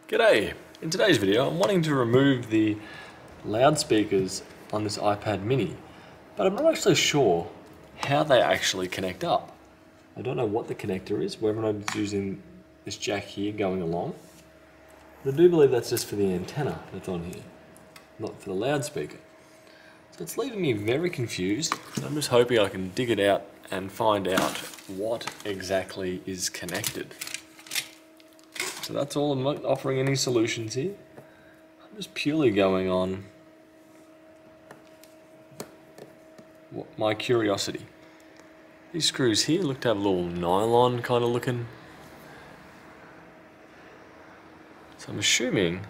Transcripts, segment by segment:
G'day! In today's video I'm wanting to remove the loudspeakers on this iPad mini, but I'm not actually sure how they actually connect up. I don't know what the connector is, whether or not it's using this jack here going along, but I do believe that's just for the antenna that's on here, not for the loudspeaker. So it's leaving me very confused. I'm just hoping I can dig it out and find out what exactly is connected. So that's all. I'm not offering any solutions here. I'm just purely going on my curiosity. These screws here look to have a little nylon kind of looking. So I'm assuming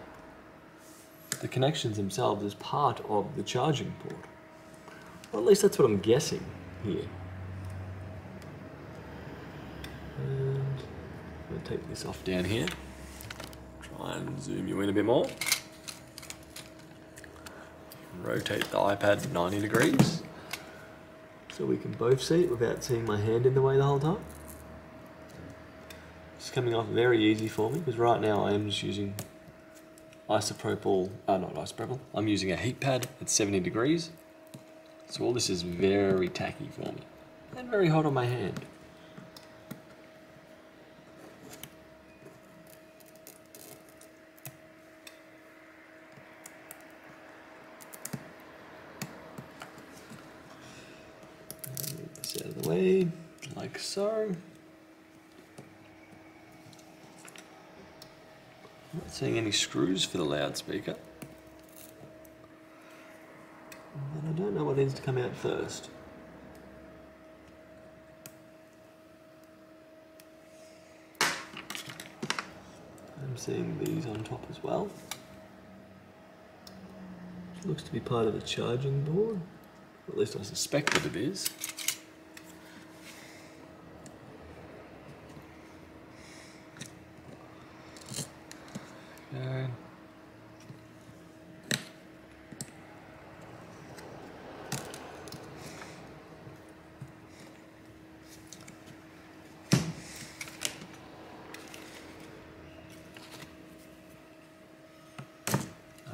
the connections themselves is part of the charging port. Or at least that's what I'm guessing here. And I'm going to take this off down here. Try and zoom you in a bit more. Rotate the iPad 90 degrees so we can both see it without seeing my hand in the way the whole time. It's coming off very easy for me because right now I am just using not isopropyl, I'm using a heat pad at 70 degrees. So all this is very tacky for me and very hot on my hand. Out of the way, like so. I'm not seeing any screws for the loudspeaker. And I don't know what needs to come out first. I'm seeing these on top as well. Which looks to be part of the charging board. Or at least I suspect that it is.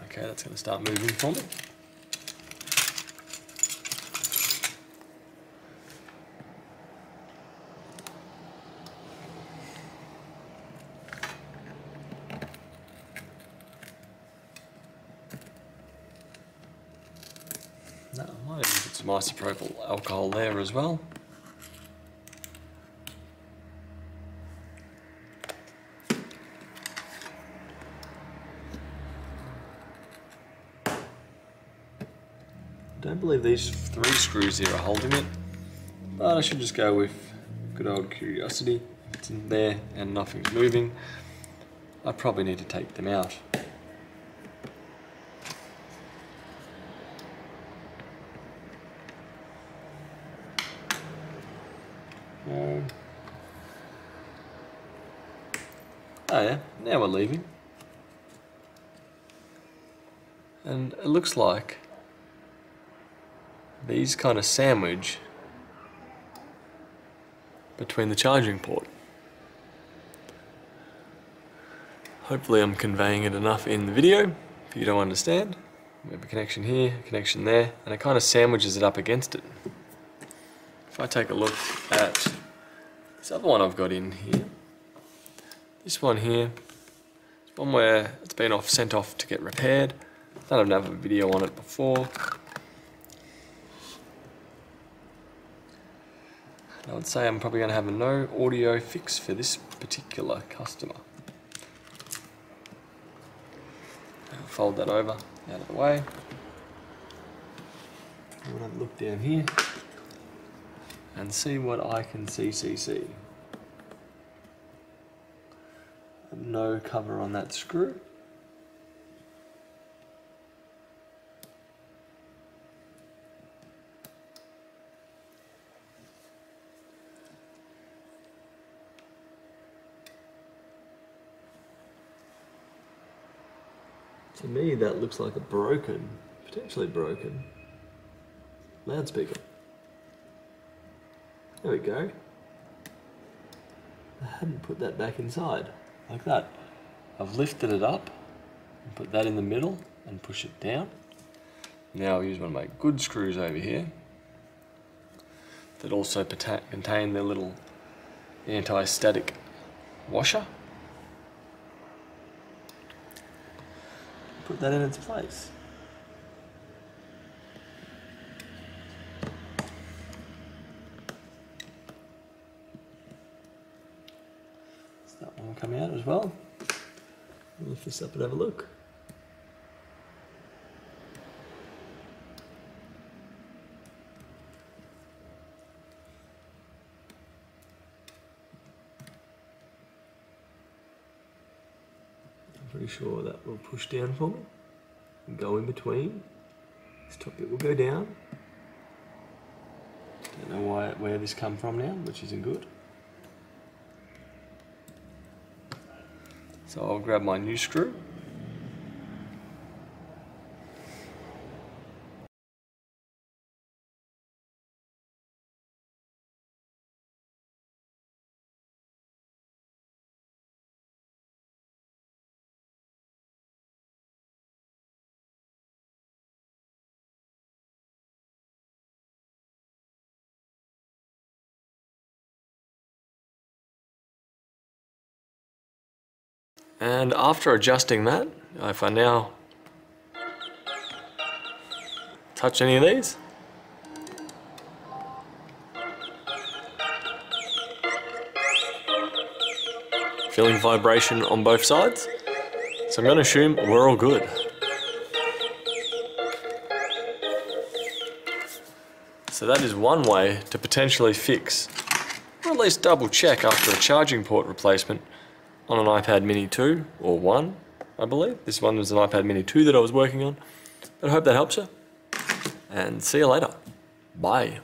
Okay, that's going to start moving for me. No, I might even put some isopropyl alcohol there as well. I don't believe these 3 screws here are holding it, but I should just go with good old curiosity. If it's in there and nothing's moving, I probably need to take them out. Oh yeah, now we're leaving. And it looks like these kind of sandwich between the charging port. Hopefully I'm conveying it enough in the video for you to understand. We have a connection here, a connection there, and it kind of sandwiches it up against it. If I take a look at this other one I've got in here, this one here, it's one where it's been sent off to get repaired. I've done another video on it before. I would say I'm probably going to have a no audio fix for this particular customer. I'll fold that over, out of the way. I'm going to have a look down here and see what I can see. No cover on that screw. To me, that looks like a potentially broken loudspeaker. There we go. I hadn't put that back inside, like that. I've lifted it up and put that in the middle and push it down. Now I'll use one of my good screws over here that also contain the little anti-static washer. Put that in its place. Does that one come out as well? Lift this up and have a look. I'm pretty sure that will push down for me and go in between. This top bit will go down. Don't know where this come from now, which isn't good. So I'll grab my new screw. And after adjusting that, if I now touch any of these, feeling vibration on both sides, so I'm going to assume we're all good. So that is one way to potentially fix, or at least double check after a charging port replacement on an iPad Mini 2, or 1, I believe. This one was an iPad Mini 2 that I was working on. But I hope that helps you, and see you later. Bye.